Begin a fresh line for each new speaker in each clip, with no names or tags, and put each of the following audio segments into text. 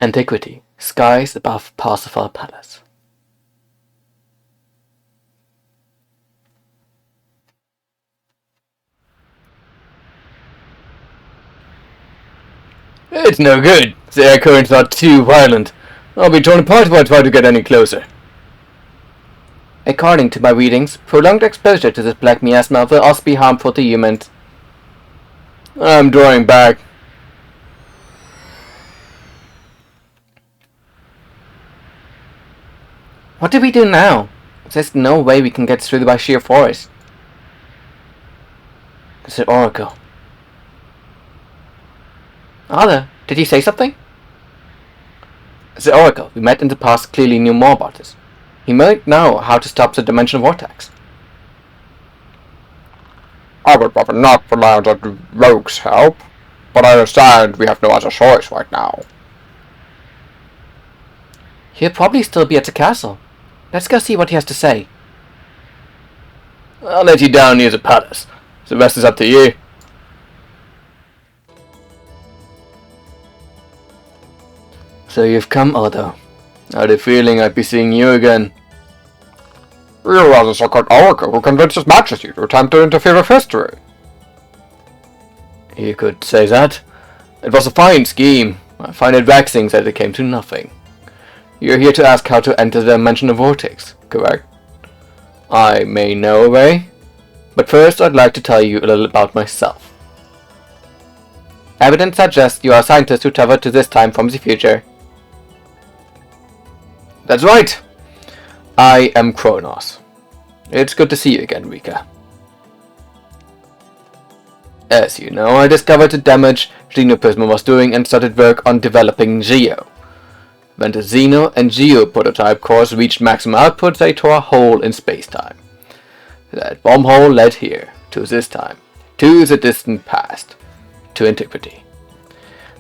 Antiquity, skies above Parsifal Palace. It's no good. The air currents are too violent. I'll be torn apart if I try to get any closer. According to my readings, prolonged exposure to this black miasma will also be harmful to humans. I'm drawing back. What do we do now? There's no way we can get through by sheer force. It's the Oracle. Arthur, did he say something? The Oracle we met in the past clearly knew more about this. He might know how to stop the dimensional vortex.
I would rather not rely on the rogue's help, but I understand we have no other choice right now.
He'll probably still be at the castle. Let's go see what he has to say. I'll let you down near the palace. The rest is up to you. So you've come, Odo. I had a feeling I'd be seeing you again.
You are the so-called Oracle who convinced His Majesty to attempt to interfere with history.
You could say that. It was a fine scheme. I find it vexing that it came to nothing. You're here to ask how to enter the dimensional vortex, correct? I may know a way, but first I'd like to tell you a little about myself. Evidence suggests you are a scientist who traveled to this time from the future. That's right! I am Kronos. It's good to see you again, Rika. As you know, I discovered the damage Xenoprisma was doing and started work on developing Geo. When the Xeno and Geo prototype cores reached maximum output, they tore a hole in space-time. That wormhole led here, to this time, to the distant past, to antiquity.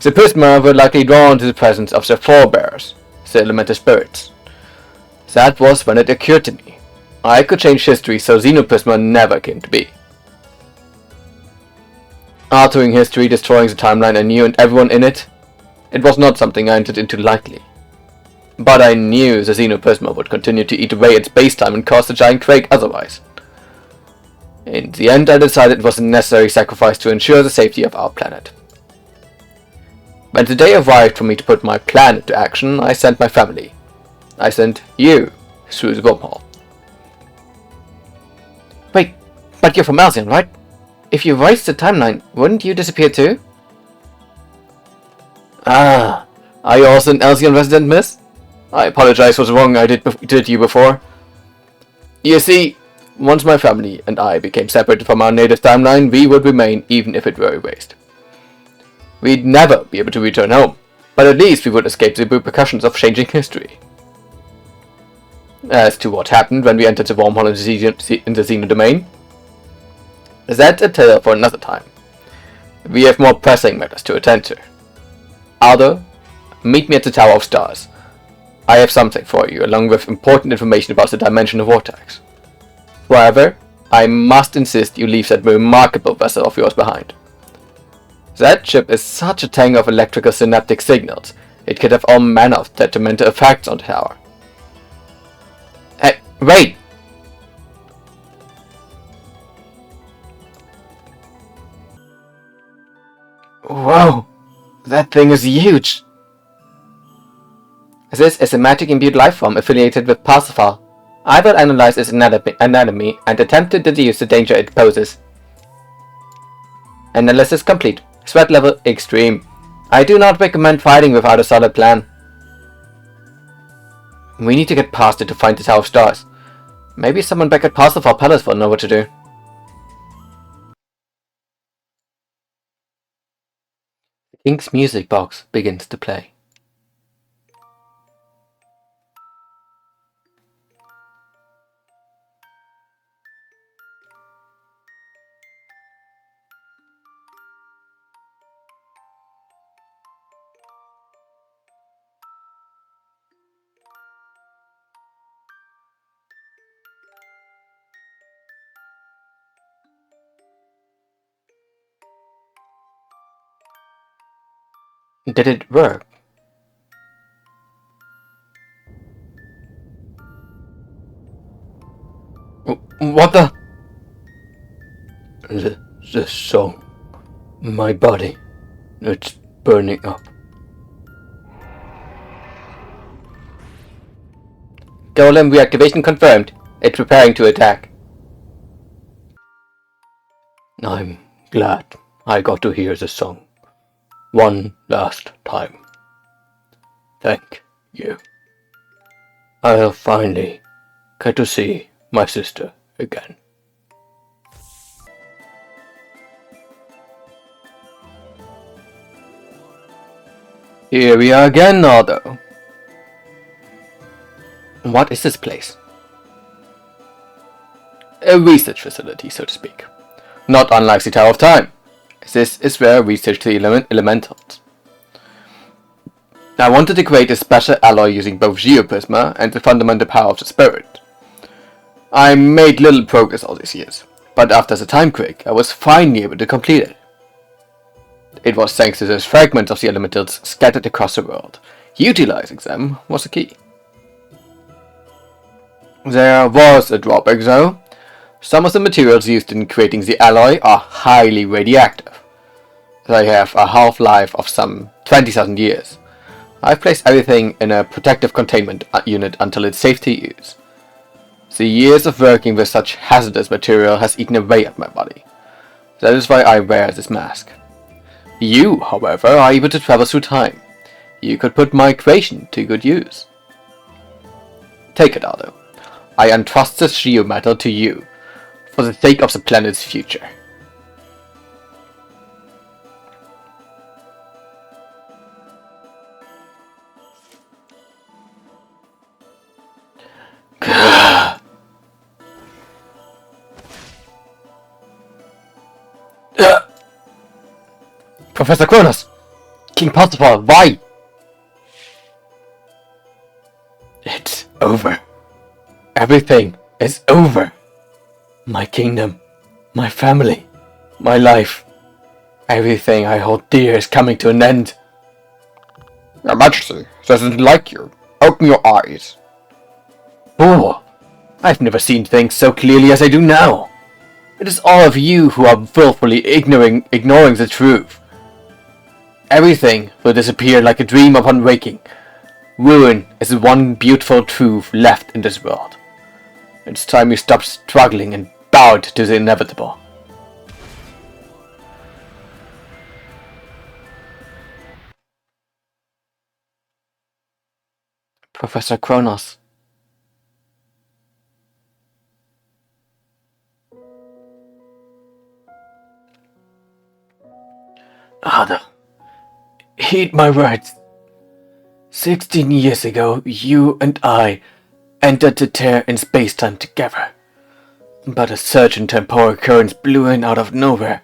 The Prisma were likely drawn to the presence of their forebears, the elemental spirits. That was when it occurred to me. I could change history so Xenoprisma never came to be. Altering history, destroying the timeline anew and everyone in it, it was not something I entered into lightly. But I knew the Xenoprisma would continue to eat away at space-time and cause the giant quake otherwise. In the end, I decided it was a necessary sacrifice to ensure the safety of our planet. When the day arrived for me to put my plan into action, I sent my family. I sent you through the wormhole. Wait, but you're from Alcyon, right? If you erased the timeline, wouldn't you disappear too? Ah, are you also an Alcyon resident, miss? I apologize for the wrong I did you before. You see, once my family and I became separated from our native timeline, we would remain even if it were erased. We'd never be able to return home, but at least we would escape the repercussions of changing history. As to what happened when we entered the wormhole in the Xeno domain, that's a tale for another time. We have more pressing matters to attend to. Aldo, meet me at the Tower of Stars. I have something for you, along with important information about the dimensional vortex. However, I must insist you leave that remarkable vessel of yours behind. That ship is such a tangle of electrical synaptic signals, it could have all manner of detrimental effects on the tower. Hey, wait! Whoa! That thing is huge! This is a magic imbued life form affiliated with Parsifal. I will analyze its anatomy and attempt to deduce the danger it poses. Analysis complete. Threat level extreme. I do not recommend fighting without a solid plan. We need to get past it to find the Tower of Stars. Maybe someone back at Parsifal Palace will know what to do. The King's music box begins to play. Did it work? What the? The song. My body. It's burning up. Golem reactivation confirmed. It's preparing to attack. I'm glad I got to hear the song. One last time. Thank you. I'll finally get to see my sister again. Here we are again, Nardo. What is this place? A research facility, so to speak. Not unlike the Tower of Time. This is where I research the elementals. I wanted to create a special alloy using both Geoprisma and the fundamental power of the spirit. I made little progress all these years, but after the time quake, I was finally able to complete it. It was thanks to those fragments of the elementals scattered across the world. Utilizing them was the key. There was a drawback though. Some of the materials used in creating the alloy are highly radioactive. They have a half-life of some 20,000 years. I've placed everything in a protective containment unit until it's safe to use. The years of working with such hazardous material has eaten away at my body. That is why I wear this mask. You, however, are able to travel through time. You could put my creation to good use. Take it, Ardo. I entrust this geometal to you, for the sake of the planet's future. Professor Kronos! King Parsifal, why? It's over. Everything is over. My kingdom, my family, my life. Everything I hold dear is coming to an end.
Your Majesty doesn't like you. Open your eyes.
Oh, I've never seen things so clearly as I do now. It is all of you who are willfully ignoring the truth. Everything will disappear like a dream upon waking. Ruin is the one beautiful truth left in this world. It's time you stopped struggling and bowed to the inevitable. Professor Kronos. Ada, heed my words. 16 years ago, you and I entered the tear in space-time together. But a surge in temporal currents blew in out of nowhere.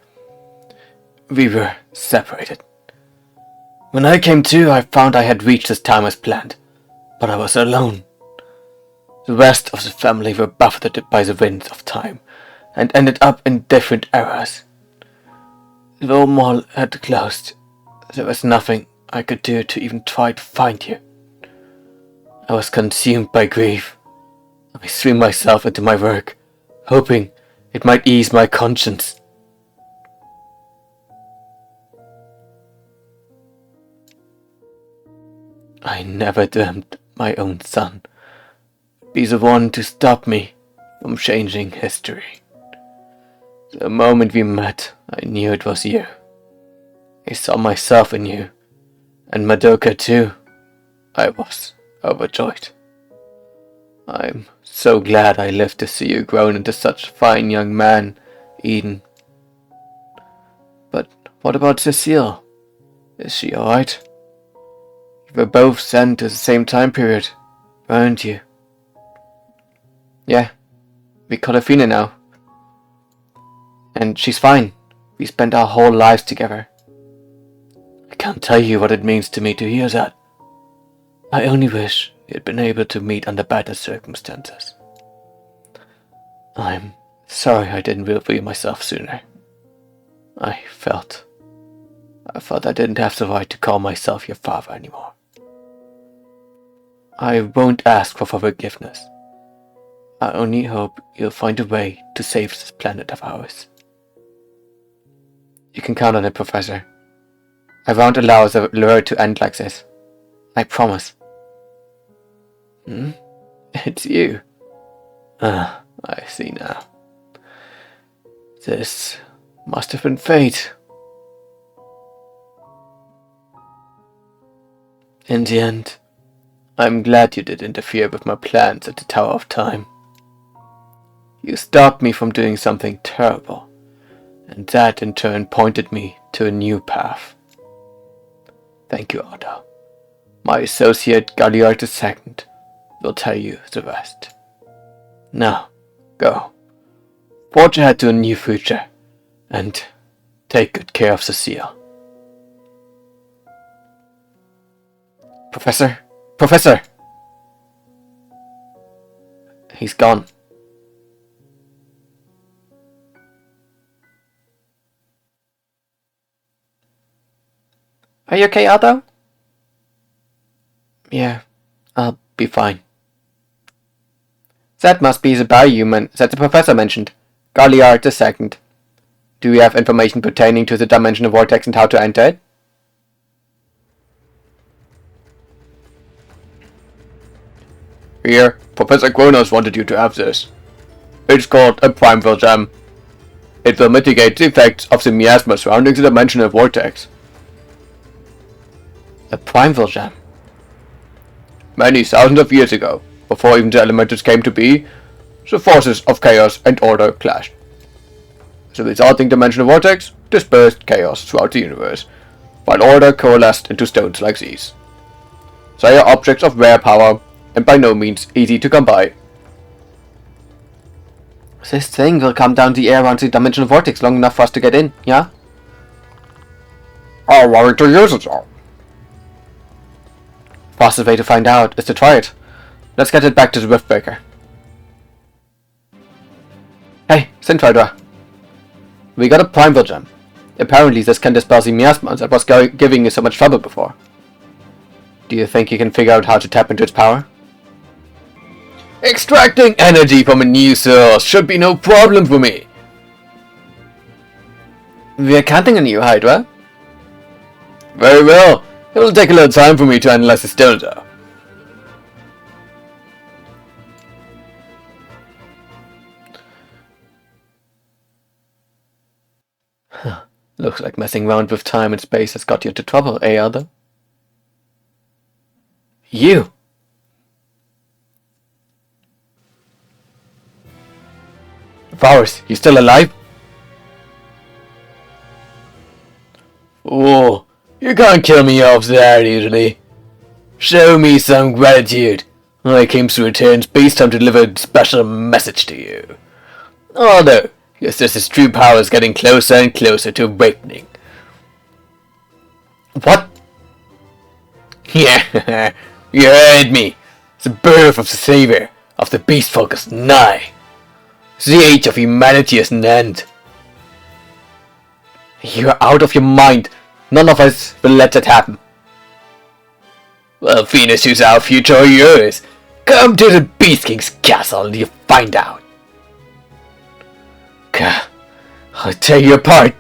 We were separated. When I came to, I found I had reached this time as planned, but I was alone. The rest of the family were buffeted by the winds of time, and ended up in different eras. The wormhole had closed. There was nothing I could do to even try to find you. I was consumed by grief. I threw myself into my work, hoping it might ease my conscience. I never dreamt my own son would be the one to stop me from changing history. The moment we met, I knew it was you. I saw myself in you, and Madoka too. I was overjoyed. I'm so glad I lived to see you grown into such a fine young man, Eden. But what about Cecile? Is she alright? You were both sent to the same time period, weren't you? Yeah, we call her Fina now. And she's fine. We spent our whole lives together. I can't tell you what it means to me to hear that. I only wish we had been able to meet under better circumstances. I'm sorry I didn't reveal myself sooner. I felt I didn't have the right to call myself your father anymore. I won't ask for forgiveness. I only hope you'll find a way to save this planet of ours. You can count on it, Professor. I won't allow the lure to end like this. I promise. It's you. Ah, I see now. This must have been fate. In the end, I'm glad you did interfere with my plans at the Tower of Time. You stopped me from doing something terrible, and that in turn pointed me to a new path. Thank you, Otto. My associate Galliard II will tell you the rest. Now, go. Forge ahead to a new future, and take good care of Cecile. Professor? Professor! He's gone. Are you okay, Otto? Yeah, I'll be fine. That must be the biohuman that the professor mentioned. Galliard II. Do you have information pertaining to the dimensional vortex and how to enter it?
Here, Professor Kronos wanted you to have this. It's called a Primeville Gem. It will mitigate the effects of the miasma surrounding the dimensional vortex.
A Primeville Gem?
Many thousands of years ago, before even the elementals came to be, the forces of chaos and order clashed. The resulting dimensional vortex dispersed chaos throughout the universe, while order coalesced into stones like these. They are objects of rare power, and by no means easy to come by.
This thing will come down the air around the dimensional vortex long enough for us to get in, yeah?
How worried to use it though?
Fastest way to find out is to try it. Let's get it back to the Riftbreaker. Hey, Synthridra. We got a Primeville Gem. Apparently this can dispel the miasma that was giving you so much trouble before. Do you think you can figure out how to tap into its power?
Extracting energy from a new source should be no problem for me.
We're counting on you, Hydra.
Very well. It will take a little time for me to analyze the stone though.
Looks like messing around with time and space has got you into trouble, eh, Otto? You! Faust, you still alive?
Oh, you can't kill me off that easily. Show me some gratitude. I came to return space time to deliver a special message to you. Although, your sister's true power is getting closer and closer to awakening.
What?
Yeah, you heard me. The birth of the savior of the beast folk is nigh. The age of humanity is an end.
You're out of your mind. None of us will let that happen.
Well, Venus is our future or yours. Come to the Beast King's castle and you'll find out. Gah, I'll tear you apart.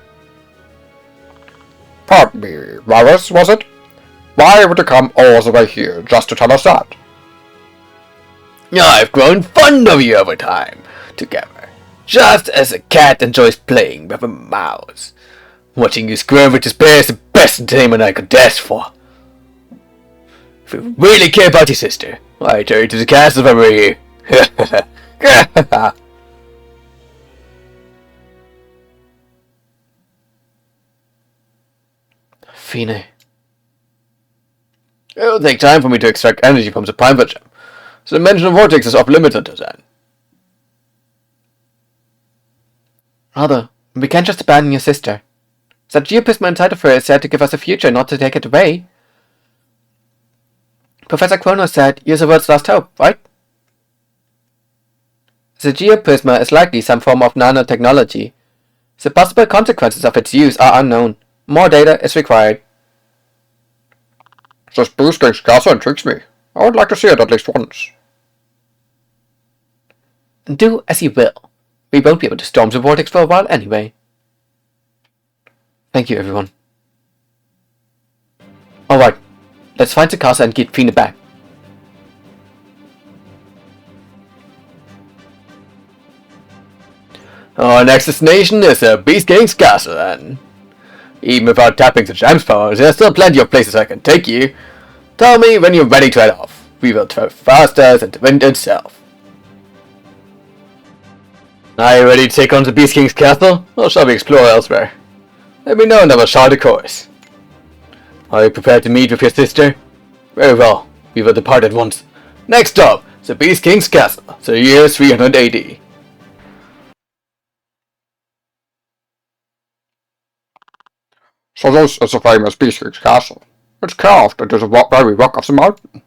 Pardon me, Varus, was it? Why would you come all the way here just to tell us that? I've grown fond of you over time, together, just as a cat enjoys playing with a mouse. Watching you squirm with despair is the best entertainment I could ask for. If you really care about your sister, I tell you to the castle over here.
Fine.
It'll take time for me to extract energy from the Primeville Gem, so the dimensional vortex is off-limits until then.
Otto, we can't just abandon your sister. That geoprisma inside of her is said to give us a future, not to take it away. Professor Kronos said you're the world's last hope, right? The geoprisma is likely some form of nanotechnology. The possible consequences of its use are unknown. More data is required.
This Beast King's castle intrigues me. I would like to see it at least once.
Do as you will. We won't be able to storm the vortex for a while anyway. Thank you, everyone. Alright, let's find the castle and get Fina back.
Our next destination is the Beast King's castle, and even without tapping the gem's power, there's still plenty of places I can take you. Tell me when you're ready to head off. We will travel faster than the wind itself. Are you ready to take on the Beast King's castle, or shall we explore elsewhere? Let me know and I will chart a course. Are you prepared to meet with your sister? Very well, we will depart at once. Next up, the Beast King's castle, the year 300 AD. So this is the famous Beast King's castle. It's carved into the very rock of the mountain.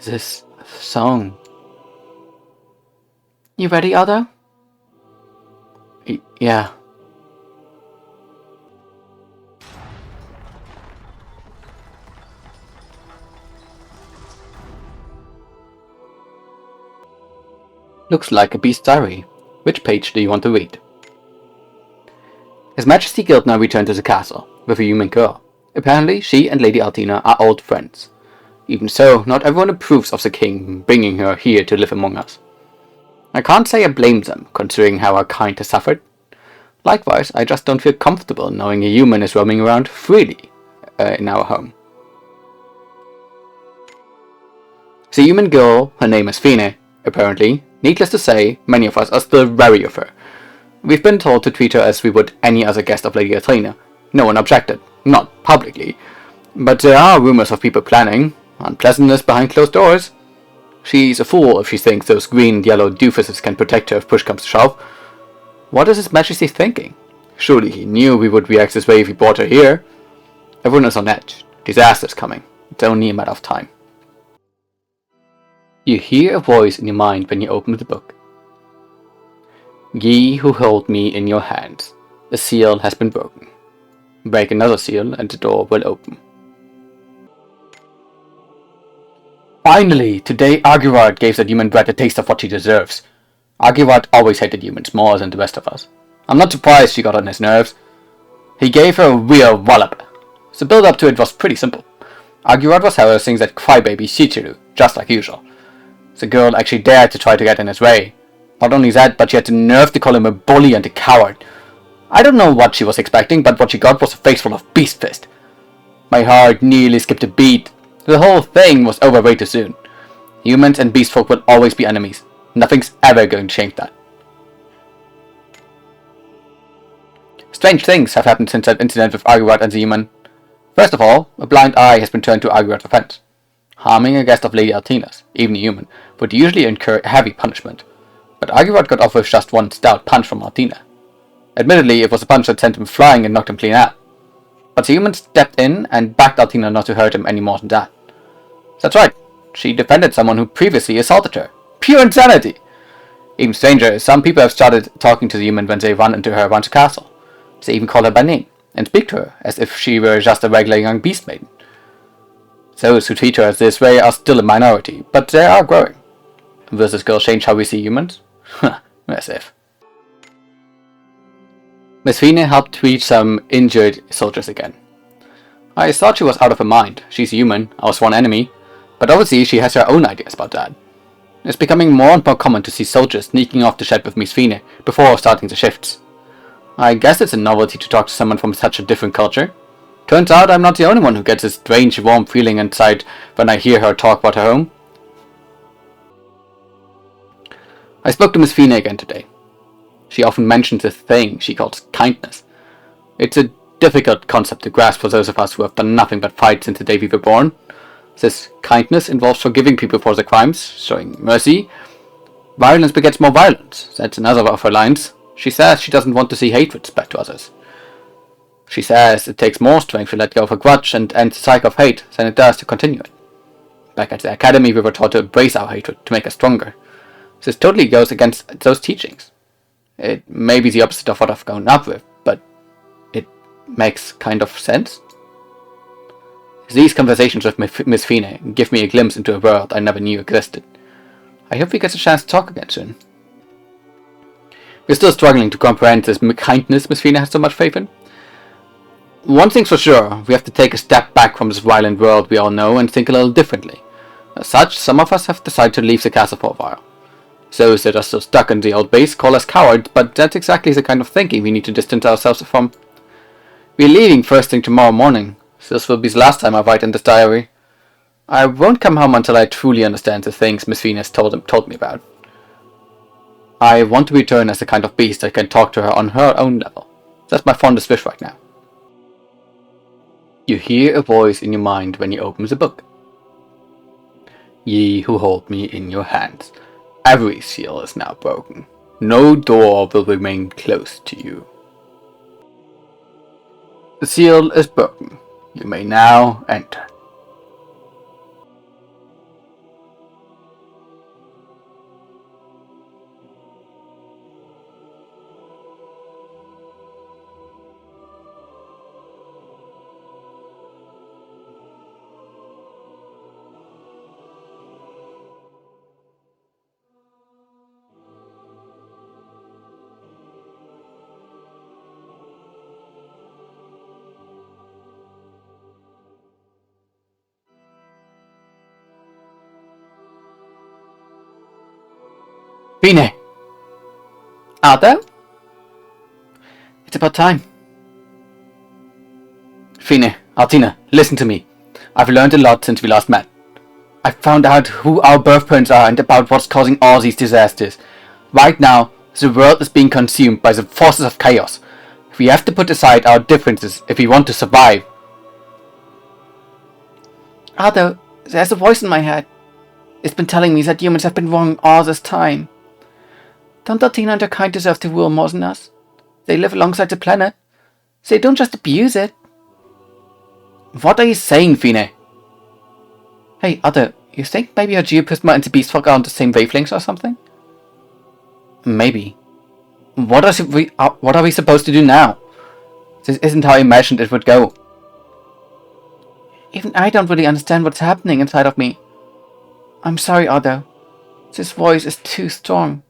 This song. You ready, Otto? Yeah. Looks like a beast diary. Which page do you want to read? His Majesty Guild now returned to the castle, with a human girl. Apparently, she and Lady Altina are old friends. Even so, not everyone approves of the king bringing her here to live among us. I can't say I blame them, considering how our kind has suffered. Likewise, I just don't feel comfortable knowing a human is roaming around freely in our home. The human girl, her name is Fine, apparently. Needless to say, many of us are still wary of her. We've been told to treat her as we would any other guest of Lady Altina. No one objected, not publicly. But there are rumors of people planning, unpleasantness behind closed doors. She's a fool if she thinks those green and yellow doofuses can protect her if push comes to shove. What is His Majesty thinking? Surely he knew we would react this way if he brought her here. Everyone is on edge. Disaster's coming. It's only a matter of time. You hear a voice in your mind when you open the book. Ye who hold me in your hands, the seal has been broken. Break another seal and the door will open. Finally, today Arguard gave that human brat a taste of what she deserves. Arguard always hated humans more than the rest of us. I'm not surprised she got on his nerves. He gave her a real wallop. The build-up to it was pretty simple. Arguard was harassing that crybaby Shichiru, just like usual. The girl actually dared to try to get in his way. Not only that, but she had the nerve to call him a bully and a coward. I don't know what she was expecting, but what she got was a face full of beast fist. My heart nearly skipped a beat. The whole thing was over way too soon. Humans and beast folk will always be enemies. Nothing's ever going to change that. Strange things have happened since that incident with Arguard and the human. First of all, a blind eye has been turned to Arguard's offense. Harming a guest of Lady Altina's, even a human, would usually incur heavy punishment. But Arguard got off with just one stout punch from Altina. Admittedly, it was a punch that sent him flying and knocked him clean out. But the human stepped in and backed Altina not to hurt him any more than that. That's right, she defended someone who previously assaulted her. Pure insanity! Even stranger, some people have started talking to the human when they run into her around the castle. They even call her by name, and speak to her as if she were just a regular young beast maiden. Those who treat her this way are still a minority, but they are growing. Will this girl change how we see humans? As if. Miss Fine helped treat some injured soldiers again. I thought she was out of her mind. She's human, our sworn enemy, but obviously she has her own ideas about that. It's becoming more and more common to see soldiers sneaking off the shed with Miss Fine before starting the shifts. I guess it's a novelty to talk to someone from such a different culture. Turns out I'm not the only one who gets a strange warm feeling inside when I hear her talk about her home. I spoke to Miss Fine again today. She often mentions a thing she calls kindness. It's a difficult concept to grasp for those of us who have done nothing but fight since the day we were born. This kindness involves forgiving people for their crimes, showing mercy. Violence begets more violence. That's another of her lines. She says she doesn't want to see hatred spread to others. She says it takes more strength to let go of a grudge and end the cycle of hate than it does to continue it. Back at the academy, we were taught to embrace our hatred to make us stronger. This totally goes against those teachings. It may be the opposite of what I've grown up with, but it makes kind of sense. These conversations with Miss Fine give me a glimpse into a world I never knew existed. I hope we get a chance to talk again soon. We're still struggling to comprehend this kindness Miss Fine has so much faith in. One thing's for sure, we have to take a step back from this violent world we all know and think a little differently. As such, some of us have decided to leave the castle for a while. Those that are still stuck in the old base call us cowards, but that's exactly the kind of thinking we need to distance ourselves from. We're leaving first thing tomorrow morning. This will be the last time I write in this diary. I won't come home until I truly understand the things Miss Fine has told me about. I want to return as the kind of beast that can talk to her on her own level. That's my fondest wish right now. You hear a voice in your mind when you open the book. Ye who hold me in your hands, every seal is now broken. No door will remain closed to you. The seal is broken. You may now enter. Fine! Arthur? It's about time. Fine, Altina, listen to me. I've learned a lot since we last met. I've found out who our birthparents are and about what's causing all these disasters. Right now, the world is being consumed by the forces of chaos. We have to put aside our differences if we want to survive. Arthur, there's a voice in my head. It's been telling me that humans have been wrong all this time. Don't Altina and her kind deserve to rule more than us? They live alongside the planet. They don't just abuse it. What are you saying, Fine? Hey, Arthur, you think maybe our Geoprisma and the Beastfolk are on the same wavelengths or something? Maybe. What are we supposed to do now? This isn't how I imagined it would go. Even I don't really understand what's happening inside of me. I'm sorry, Arthur. This voice is too strong.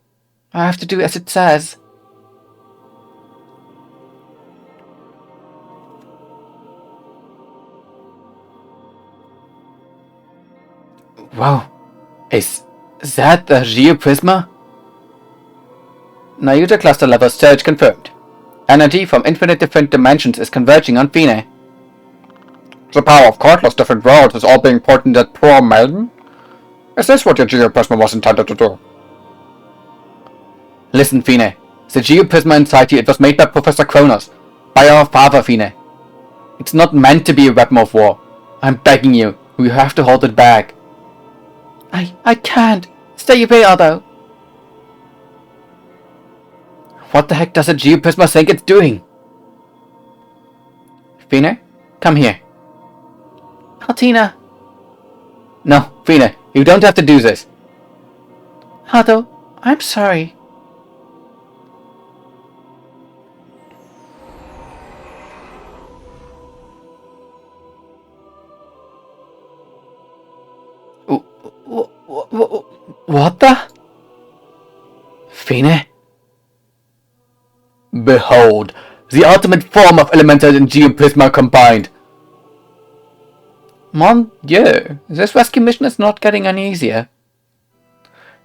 I have to do as it says. Wow. Is that the Geoprisma? Nayuta cluster level surge confirmed. Energy from infinite different dimensions is converging on Fine.
The power of countless different worlds is all being poured into that poor maiden? Is this what your Geoprisma was intended to do?
Listen, Fine. The Geoprisma inside you, it was made by Professor Kronos. By our father, Fine. It's not meant to be a weapon of war. I'm begging you. We have to hold it back. I can't. Stay away, Arthur. What the heck does the Geoprisma think it's doing? Fine, come here. Altina. No, Fine, you don't have to do this. Arthur, I'm sorry. What the? Fine? Behold, the ultimate form of Elemental and Geoprisma combined. Mon Dieu, this rescue mission is not getting any easier.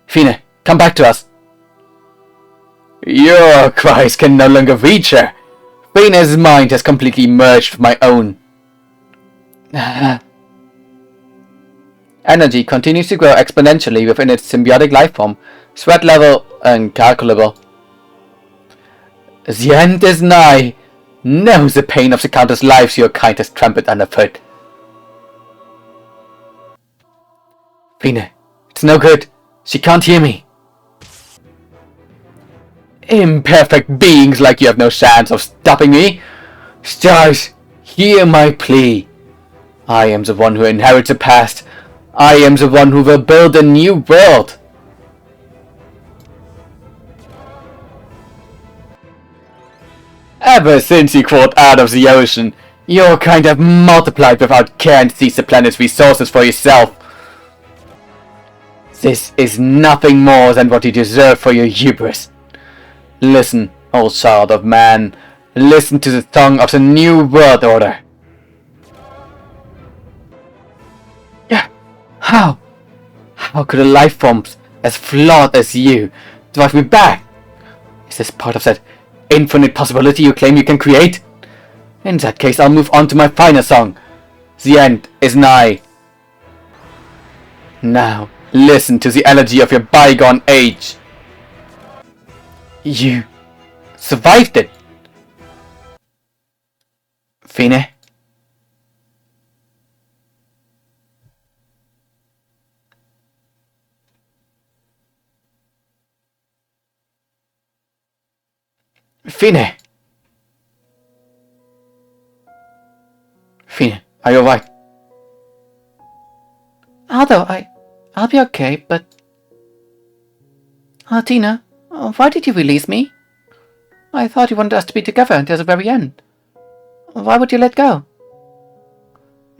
Fine, come back to us. Your cries can no longer reach her. Fine's mind has completely merged with my own. Energy continues to grow exponentially within its symbiotic life form, sweat level incalculable. The end is nigh. Know the pain of the countless lives your kind has trampled underfoot. Fine, it's no good. She can't hear me. Imperfect beings like you have no chance of stopping me. Stars, hear my plea. I am the one who inherits the past. I am the one who will build a new world. Ever since you crawled out of the ocean, your kind have multiplied without caring to seize the planet's resources for yourself. This is nothing more than what you deserve for your hubris. Listen, old child of man. Listen to the song of the New World Order. Yeah, how? How could a life form as flawed as you drive me back? Is this part of that infinite possibility you claim you can create? In that case, I'll move on to my final song. The end is nigh. Now, listen to the elegy of your bygone age. You survived it. Fine. Fine. Fine, are you alright? Although I'll be okay, but... Tina, why did you release me? I thought you wanted us to be together until the very end. Why would you let go?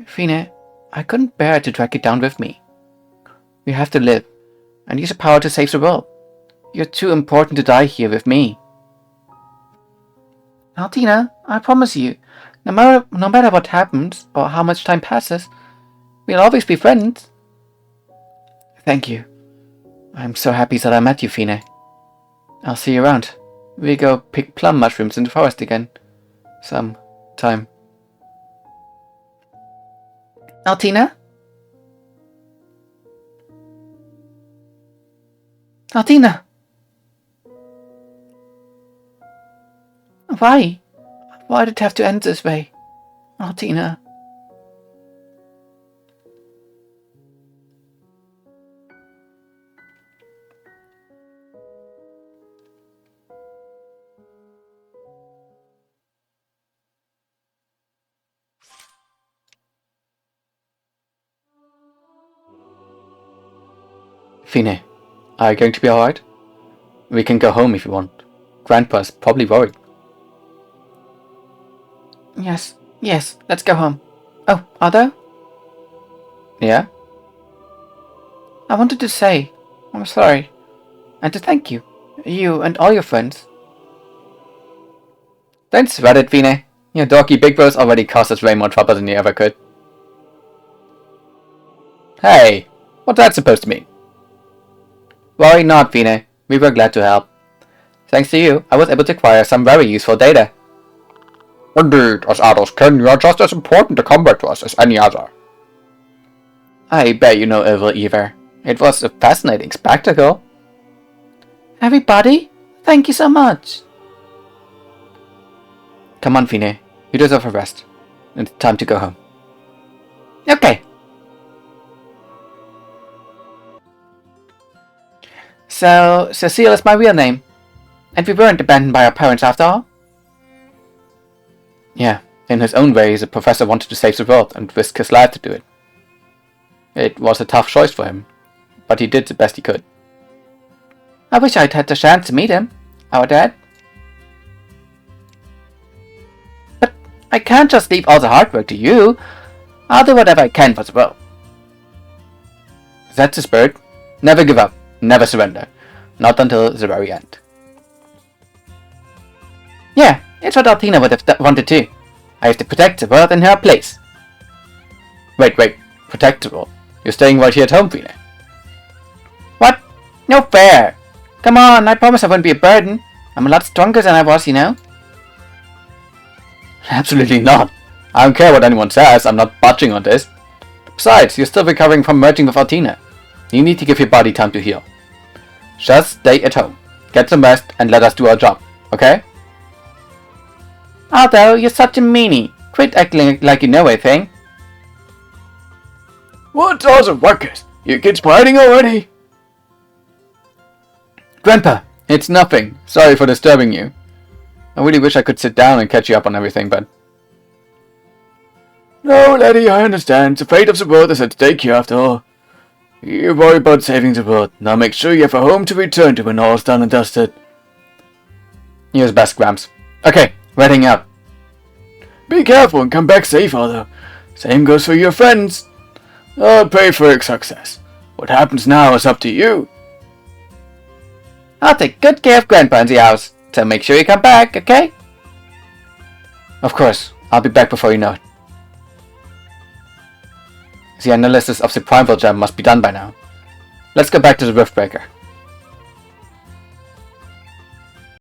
Fine, I couldn't bear to drag you down with me. You have to live, and use the power to save the world. You're too important to die here with me. Tina, I promise you, no matter what happens, or how much time passes, we'll always be friends. Thank you. I'm so happy that I met you, Fine. I'll see you around. We go pick plum mushrooms in the forest again. Some time. Altina? Altina! Why? Why did it have to end this way? Altina. Fine, are you going to be alright? We can go home if you want. Grandpa's probably worried. Yes, let's go home. Oh, Aldo? Yeah? I wanted to say, I'm sorry, and to thank you, you and all your friends. Don't sweat it, Fine. Your dorky big bros already caused us way more trouble than you ever could. Hey, what's that supposed to mean? Worry not, Fine. We were glad to help. Thanks to you, I was able to acquire some very useful data.
Indeed, as adults kin, you are just as important to combat to us as any other.
I bet you know evil either. It was a fascinating spectacle. Everybody, thank you so much. Come on, Fine. You deserve a rest. It's time to go home. Okay. So, Cecile is my real name. And we weren't abandoned by our parents after all? Yeah, in his own way, the professor wanted to save the world and risk his life to do it. It was a tough choice for him, but he did the best he could. I wish I'd had the chance to meet him, our dad. But I can't just leave all the hard work to you. I'll do whatever I can for the world. That's the spirit. Never give up. Never surrender. Not until the very end. Yeah, it's what Altina would have wanted too. I have to protect the world in her place. Wait. Protect the world? You're staying right here at home, Fine. What? No fair. Come on, I promise I won't be a burden. I'm a lot stronger than I was, you know. Absolutely not. I don't care what anyone says, I'm not budging on this. Besides, you're still recovering from merging with Altina. You need to give your body time to heal. Just stay at home, get some rest, and let us do our job, okay? Aldo, you're such a meanie. Quit acting like you know everything.
What's all the ruckus? You kids fighting already?
Grandpa, it's nothing. Sorry for disturbing you. I really wish I could sit down and catch you up on everything, but
No, Letty, I understand. The fate of the world is at stake here after all. You worry about saving the world. Now make sure you have a home to return to when all's done and dusted.
Yours best, Gramps. Okay, heading out.
Be careful and come back safe, Arthur. Same goes for your friends. I'll pray for your success. What happens now is up to you.
I'll take good care of Grandpa in the house, so make sure you come back, okay? Of course, I'll be back before you know it. The analysis of the Primal Gem must be done by now. Let's go back to the Riftbreaker.